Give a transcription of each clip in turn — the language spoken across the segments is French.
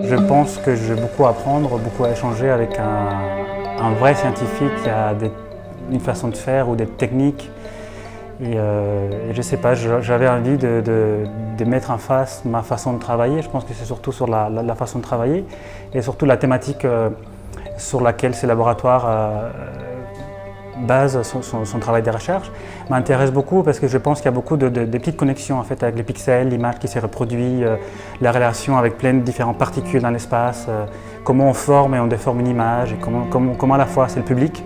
Je pense que je vais beaucoup apprendre, beaucoup à échanger avec un vrai scientifique qui a une façon de faire ou des techniques. Et je ne sais pas, j'avais envie de mettre en face ma façon de travailler. Je pense que c'est surtout sur la façon de travailler et surtout la thématique sur laquelle ces laboratoires basent son travail de recherche m'intéresse beaucoup parce que je pense qu'il y a beaucoup de petites connexions en fait, avec les pixels, l'image qui s'est reproduite, la relation avec plein de différentes particules dans l'espace, comment on forme et on déforme une image et comment à la fois c'est le public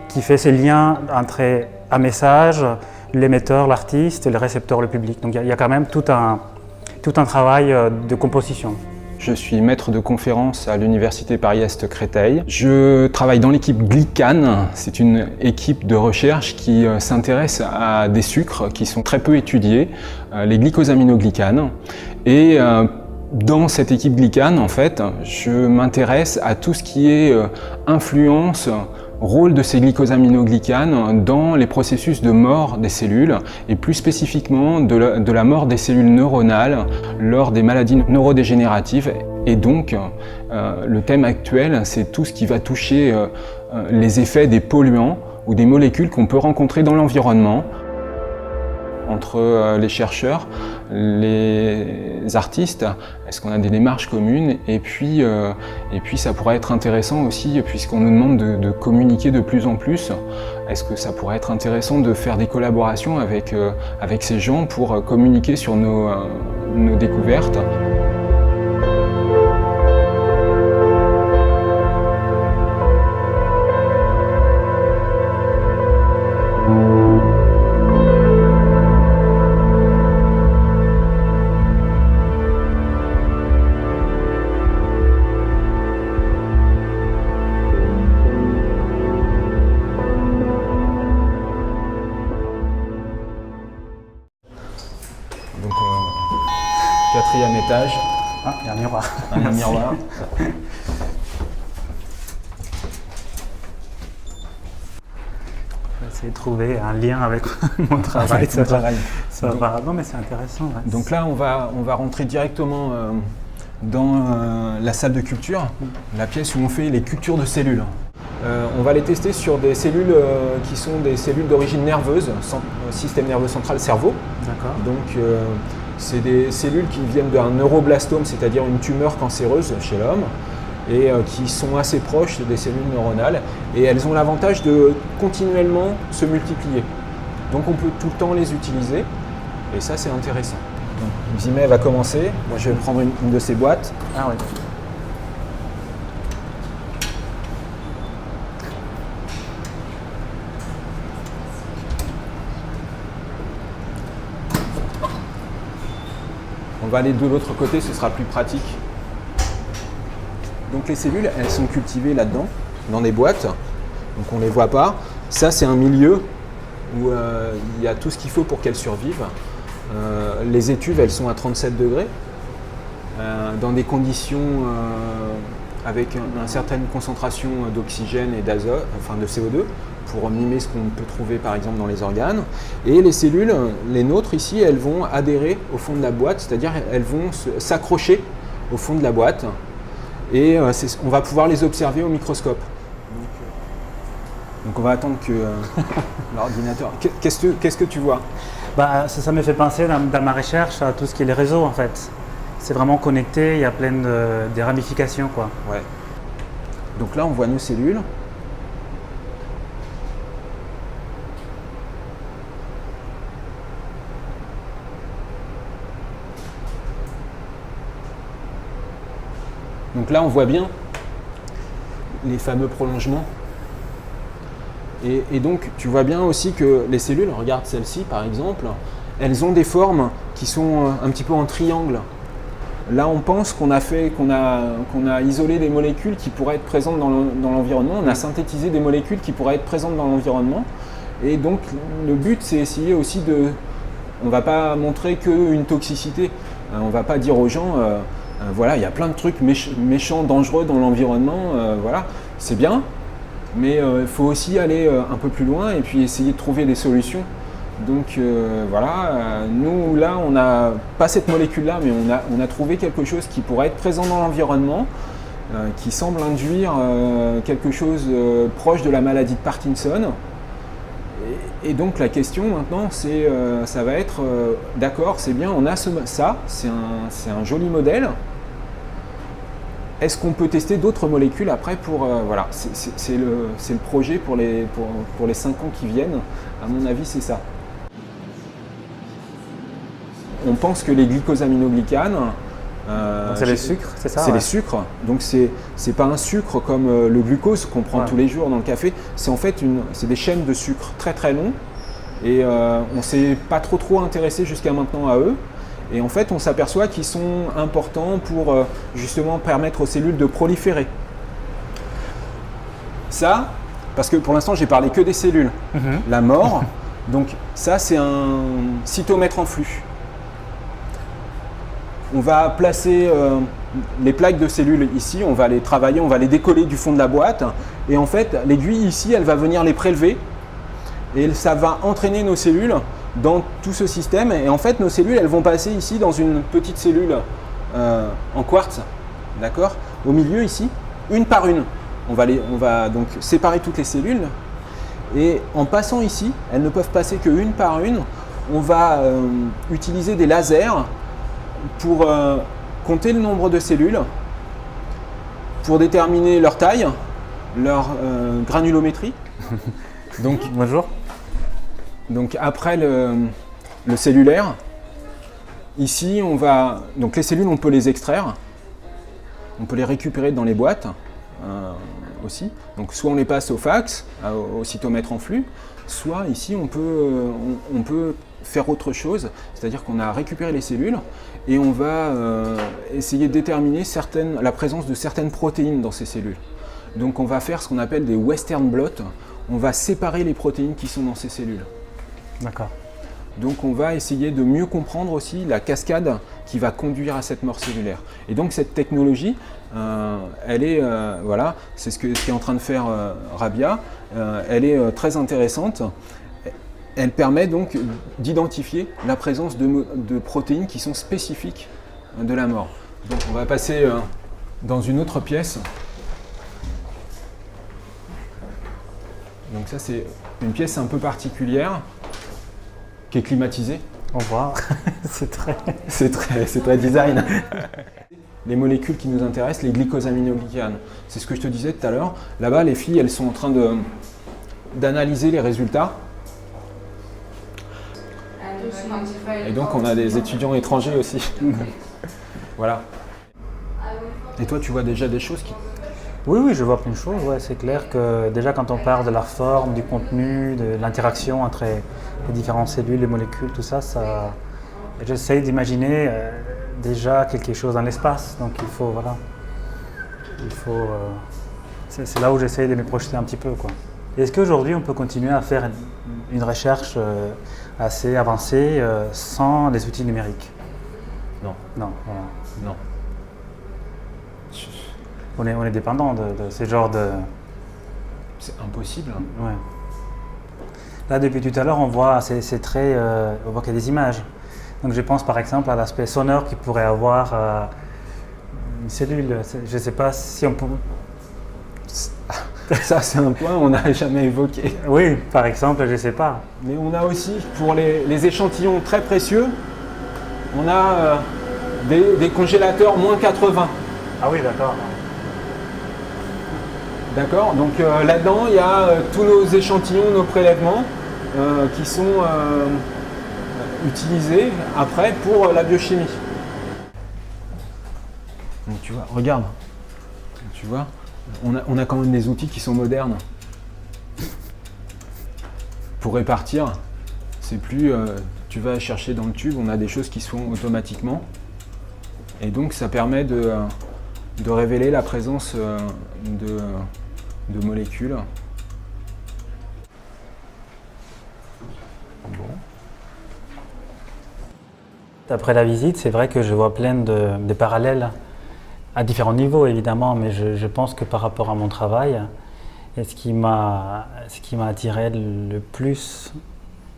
qui fait ces liens entre un message, l'émetteur, l'artiste, le récepteur, le public. Donc il y a quand même tout un travail de composition. Je suis maître de conférence à l'Université Paris-Est Créteil. Je travaille dans l'équipe GlyCan. C'est une équipe de recherche qui s'intéresse à des sucres qui sont très peu étudiés, les glycosaminoglycanes. Et dans cette équipe GlyCan, en fait, je m'intéresse à tout ce qui est influence, rôle de ces glycosaminoglycanes dans les processus de mort des cellules et plus spécifiquement de la mort des cellules neuronales lors des maladies neurodégénératives. Et donc, le thème actuel, c'est tout ce qui va toucher les effets des polluants ou des molécules qu'on peut rencontrer dans l'environnement. Entre les chercheurs, les artistes, est-ce qu'on a des démarches communes? Et puis ça pourrait être intéressant aussi, puisqu'on nous demande de communiquer de plus en plus, est-ce que ça pourrait être intéressant de faire des collaborations avec ces gens pour communiquer sur nos découvertes? Donc, quatrième étage. Ah, il y a un miroir. Un miroir. Je vais essayer de trouver un lien avec mon travail. Ça va. Non, mais c'est intéressant. Ouais. Donc là, on va rentrer directement dans la salle de culture, la pièce où on fait les cultures de cellules. On va les tester sur des cellules qui sont des cellules d'origine nerveuse, système nerveux central, cerveau. D'accord. Donc c'est des cellules qui viennent d'un neuroblastome, c'est-à-dire une tumeur cancéreuse chez l'homme, et qui sont assez proches des cellules neuronales. Et elles ont l'avantage de continuellement se multiplier. Donc on peut tout le temps les utiliser, et ça c'est intéressant. Donc Ximet va commencer. Moi je vais prendre une de ces boîtes. Ah oui. On va aller de l'autre côté, ce sera plus pratique. Donc les cellules, elles sont cultivées là-dedans, dans des boîtes, donc on ne les voit pas. Ça, c'est un milieu où il y a tout ce qu'il faut pour qu'elles survivent. Les étuves, elles sont à 37 degrés, dans des conditions avec une certaine concentration d'oxygène et d'azote, enfin de CO2, pour mimer ce qu'on peut trouver par exemple dans les organes. Et les cellules, les nôtres ici, elles vont adhérer au fond de la boîte, c'est-à-dire elles vont s'accrocher au fond de la boîte et on va pouvoir les observer au microscope. Donc on va attendre que l'ordinateur... Qu'est-ce que tu vois? Bah, ça me fait penser dans ma recherche à tout ce qui est les réseaux en fait. C'est vraiment connecté, il y a plein de ramifications quoi. Ouais. Donc là on voit nos cellules. Donc là, on voit bien les fameux prolongements. Et donc, tu vois bien aussi que les cellules, regarde celle-ci par exemple, elles ont des formes qui sont un petit peu en triangle. Là, on pense qu'on a isolé des molécules qui pourraient être présentes dans l'environnement. On a synthétisé des molécules qui pourraient être présentes dans l'environnement. Et donc, le but, c'est essayer aussi on ne va pas montrer qu'une toxicité. On ne va pas dire aux gens, voilà, il y a plein de trucs méchants, dangereux dans l'environnement, voilà, c'est bien, mais il faut aussi aller un peu plus loin et puis essayer de trouver des solutions. Donc voilà, nous là, on n'a pas cette molécule-là, mais on a trouvé quelque chose qui pourrait être présent dans l'environnement, qui semble induire quelque chose proche de la maladie de Parkinson. Et donc la question maintenant, ça va être, d'accord, c'est bien, on a ça, c'est un joli modèle. Est-ce qu'on peut tester d'autres molécules après pour, voilà, c'est le projet pour les 5 ans qui viennent, à mon avis c'est ça. On pense que les glycosaminoglycanes, c'est les sucres, c'est ça? C'est les sucres, donc c'est pas un sucre comme le glucose qu'on prend tous les jours dans le café, c'est en fait c'est des chaînes de sucre très très longs et on ne s'est pas trop intéressé jusqu'à maintenant à eux. Et en fait, on s'aperçoit qu'ils sont importants pour justement permettre aux cellules de proliférer. Ça, parce que pour l'instant, j'ai parlé que des cellules. La mort, donc ça, c'est un cytomètre en flux. On va placer les plaques de cellules ici, on va les travailler, on va les décoller du fond de la boîte. Et en fait, l'aiguille ici, elle va venir les prélever. Et ça va entraîner nos cellules dans tout ce système. Et en fait, nos cellules, elles vont passer ici dans une petite cellule en quartz, d'accord, au milieu ici, une par une. On va donc séparer toutes les cellules. Et en passant ici, elles ne peuvent passer qu'une par une. On va utiliser des lasers pour compter le nombre de cellules, pour déterminer leur taille, leur granulométrie. Donc, bonjour. Donc après le cellulaire, ici donc les cellules on peut les extraire, on peut les récupérer dans les boîtes aussi. Donc soit on les passe au fax, au cytomètre en flux, soit ici on peut faire autre chose, c'est-à-dire qu'on a récupéré les cellules et on va essayer de déterminer la présence de certaines protéines dans ces cellules. Donc on va faire ce qu'on appelle des western blots, on va séparer les protéines qui sont dans ces cellules. D'accord. Donc on va essayer de mieux comprendre aussi la cascade qui va conduire à cette mort cellulaire. Et donc cette technologie, elle est, voilà, c'est ce qu'est en train de faire Rabia, elle est très intéressante. Elle permet donc d'identifier la présence de protéines qui sont spécifiques de la mort. Donc on va passer dans une autre pièce. Donc ça c'est une pièce un peu particulière qui est climatisée. On voit, c'est très design. Les molécules qui nous intéressent, les glycosaminoglycanes. C'est ce que je te disais tout à l'heure. Là-bas, les filles, elles sont en train d'analyser les résultats. Et donc on a des étudiants étrangers aussi. Voilà. Et toi tu vois déjà des choses qui... Oui, je vois plein de choses. Ouais, c'est clair que déjà quand on parle de la forme, du contenu, de l'interaction entre les différentes cellules, les molécules, tout ça, j'essaie d'imaginer déjà quelque chose dans l'espace. Donc il faut, voilà, c'est là où j'essaie de me projeter un petit peu, quoi. Est-ce qu'aujourd'hui on peut continuer à faire une recherche assez avancée sans les outils numériques? Non. Non, voilà. Non. On est dépendant de ce genre de... C'est impossible. Ouais. Là, depuis tout à l'heure, on voit, on voit qu'il y a des images. Donc je pense par exemple à l'aspect sonore qu'il pourrait avoir une cellule. Je ne sais pas si on peut... Ça, c'est un point qu'on n'a jamais évoqué. Oui, par exemple, je ne sais pas. Mais on a aussi, pour les échantillons très précieux, on a des congélateurs moins 80. Ah oui, d'accord. D'accord, donc là-dedans, il y a tous nos échantillons, nos prélèvements qui sont utilisés après pour la biochimie. Donc tu vois, regarde, tu vois, on a quand même des outils qui sont modernes. Pour répartir, c'est plus tu vas chercher dans le tube, on a des choses qui se font automatiquement. Et donc ça permet de révéler la présence de molécules. Bon. Après la visite, c'est vrai que je vois plein de parallèles à différents niveaux évidemment, mais je pense que par rapport à mon travail, et ce qui m'a attiré le plus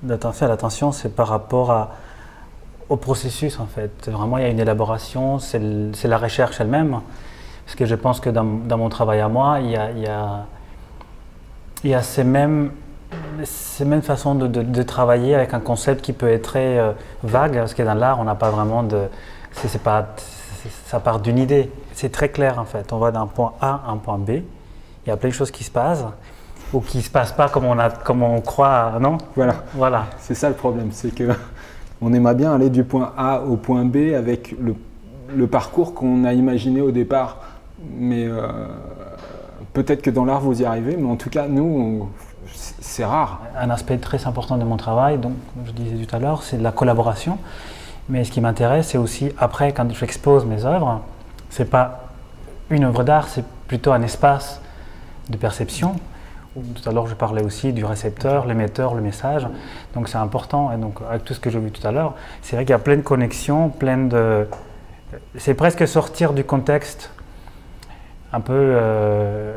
l'attention, c'est par rapport au processus en fait. Vraiment, il y a une élaboration, c'est la recherche elle-même, parce que je pense que dans mon travail à moi, il y a ces mêmes façons de travailler avec un concept qui peut être très vague, parce que dans l'art, on n'a pas vraiment de... ça part d'une idée. C'est très clair en fait. On va d'un point A à un point B. Il y a plein de choses qui se passent, ou qui ne se passent pas comme on croit, non ? Voilà. C'est ça le problème, c'est que on aimerait bien aller du point A au point B avec le parcours qu'on a imaginé au départ. Mais peut-être que dans l'art, vous y arrivez, mais en tout cas, nous, c'est rare. Un aspect très important de mon travail, donc, comme je disais tout à l'heure, c'est la collaboration. Mais ce qui m'intéresse, c'est aussi, après, quand j'expose mes œuvres, ce n'est pas une œuvre d'art, c'est plutôt un espace de perception. Tout à l'heure, je parlais aussi du récepteur, l'émetteur, le message. Donc c'est important. Et donc, avec tout ce que j'ai vu tout à l'heure, c'est vrai qu'il y a plein de connexions, c'est presque sortir du contexte un peu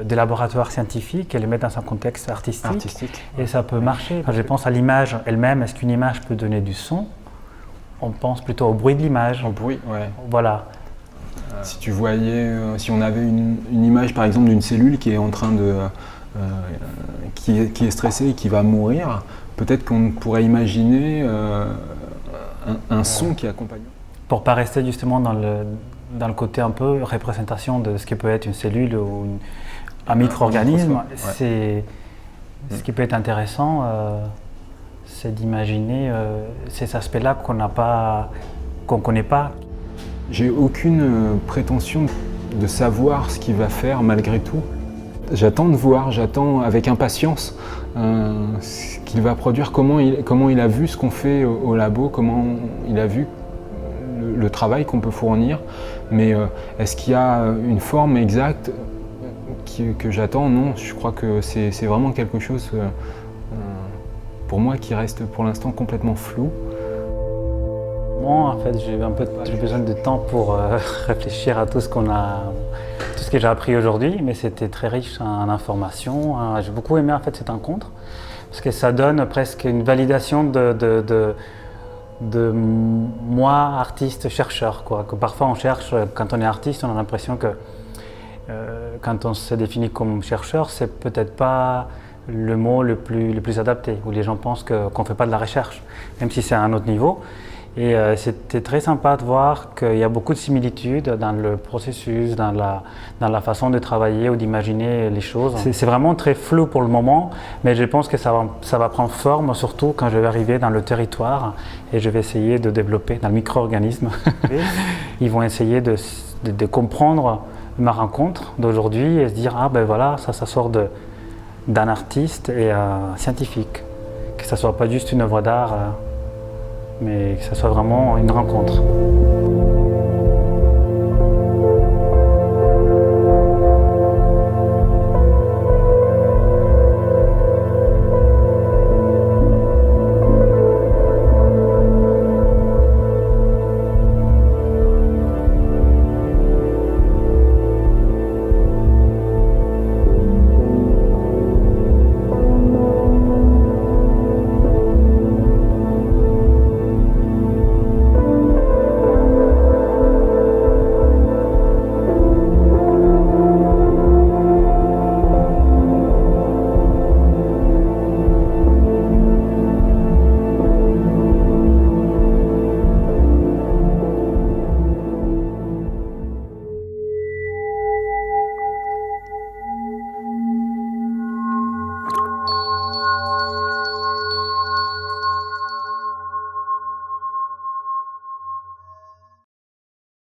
des laboratoires scientifiques et les mettre dans un contexte artistique. Et ça peut marcher. Quand je pense à l'image elle-même, est-ce qu'une image peut donner du son ? On pense plutôt au bruit de l'image. Au bruit, ouais. Voilà. Si tu voyais, si on avait une image par exemple d'une cellule qui est en train de... qui est stressée et qui va mourir, peut-être qu'on pourrait imaginer un son qui accompagne. Pour ne pas rester justement dans le côté un peu représentation de ce qui peut être une cellule ou un micro-organisme, ce qui peut être intéressant, c'est d'imaginer ces aspects-là qu'on ne connaît pas. J'ai aucune prétention de savoir ce qu'il va faire malgré tout. J'attends de voir, j'attends avec impatience ce qu'il va produire, comment il a vu ce qu'on fait au labo, comment il a vu le travail qu'on peut fournir. Mais est-ce qu'il y a une forme exacte que j'attends? Non, je crois que c'est vraiment quelque chose pour moi qui reste pour l'instant complètement flou. Moi, en fait, j'ai besoin de temps pour réfléchir à tout ce que j'ai appris aujourd'hui, mais c'était très riche en informations. J'ai beaucoup aimé en fait cette rencontre parce que ça donne presque une validation de moi, artiste, chercheur, quoi. Que parfois on cherche, quand on est artiste, on a l'impression que quand on se définit comme chercheur, c'est peut-être pas le mot le plus adapté, où les gens pensent qu'on ne fait pas de la recherche, même si c'est à un autre niveau. Et c'était très sympa de voir qu'il y a beaucoup de similitudes dans le processus, dans la façon de travailler ou d'imaginer les choses. C'est vraiment très flou pour le moment, mais je pense que ça va prendre forme, surtout quand je vais arriver dans le territoire et je vais essayer de développer dans le micro-organisme. Ils vont essayer de comprendre ma rencontre d'aujourd'hui et se dire « Ah ben voilà, ça sort d'un artiste et scientifique, que ça ne soit pas juste une œuvre d'art. » mais que ça soit vraiment une rencontre.